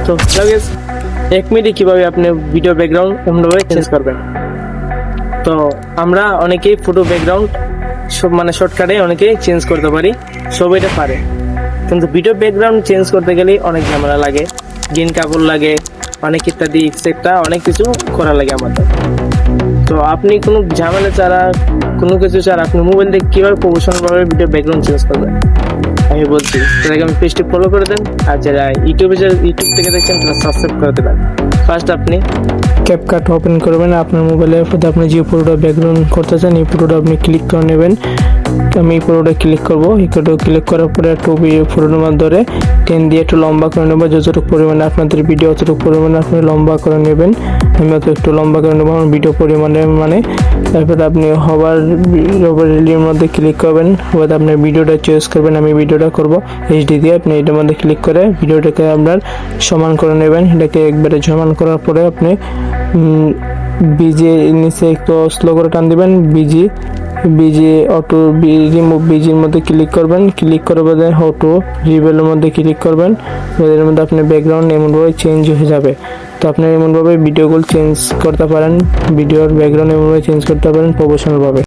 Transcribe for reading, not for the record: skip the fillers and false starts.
তো গাইস 1 মিনিটে কিভাবে আপনি ভিডিও ব্যাকগ্রাউন্ড এমনভাবে চেঞ্জ করবেন। তো আমরা অনেকেই ফটো ব্যাকগ্রাউন্ড মানে শর্টকাটে অনেকেই চেঞ্জ করতে পারি, সব এটা পারে, কিন্তু ভিডিও ব্যাকগ্রাউন্ড চেঞ্জ করতে গেলে অনেক ঝামেলা লাগে, গ্রিন কাপড় লাগে, অনেক ইত্যাদি এক্সেট্রা অনেক কিছু করা লাগে আমাদের। তো আপনি কোনো ঝামেলা ছাড়া, কোনো কিছু ছাড়া আপনি মোবাইল দিয়ে কীভাবে প্রফেশনালভাবে ভিডিও ব্যাকগ্রাউন্ড চেঞ্জ করবেন আমি বলছি। তাদেরকে আমি পেজটি ফলো করে দেন, আর যারা ইউটিউব থেকে দেখছেন তারা সাবস্ক্রাইব করে দেবেন। ফার্স্ট আপনি ক্যাপকাট ওপেন করবেন, আপনার মোবাইলের মধ্যে আপনি যে পুরোটা ব্যাকগ্রাউন্ড করতে চান এই পুরোটা আপনি ক্লিক করে নেবেন। আমি এই পুরোটা ক্লিক করবো, এই পুরোটা ক্লিক করার পরে একটু পুরোনো মাধ্যমে ধরে টেন দিয়ে একটু লম্বা করে নেবো, যতটুকু পরিমাণে আপনাদের ভিডিও অতটুকু পরিমাণে আপনি লম্বা করে নেবেন। আমি অত একটু লম্বা করে নেবো আমার ভিডিও পরিমাণে মানে। তারপরে আপনি হবার রিলির মধ্যে ক্লিক করবেন, হবার আপনার ভিডিওটা চয়েস করবেন। আমি ভিডিওটা করবো এইচডি দিয়ে, আপনি এটার মধ্যে ক্লিক করে ভিডিওটাকে আপনার সমান করে নেবেন। এটাকে একবারে সমান করার পরে আপনি বিজি নিচে একটু স্লো করে টান দিবেন, বিজি অটো রিমুভ বিজির মধ্যে ক্লিক করবেন, ক্লিক করে বাদে অটো রিভেলের মধ্যে ক্লিক করবেন। এর মধ্যে আপনার ব্যাকগ্রাউন্ড এমনভাবে চেঞ্জ হয়ে যাবে। তো আপনি এমনভাবে ভিডিওগুলো চেঞ্জ করতে পারেন, ভিডিওর ব্যাকগ্রাউন্ড এমনভাবে চেঞ্জ করতে পারেন প্রফেশনালভাবে।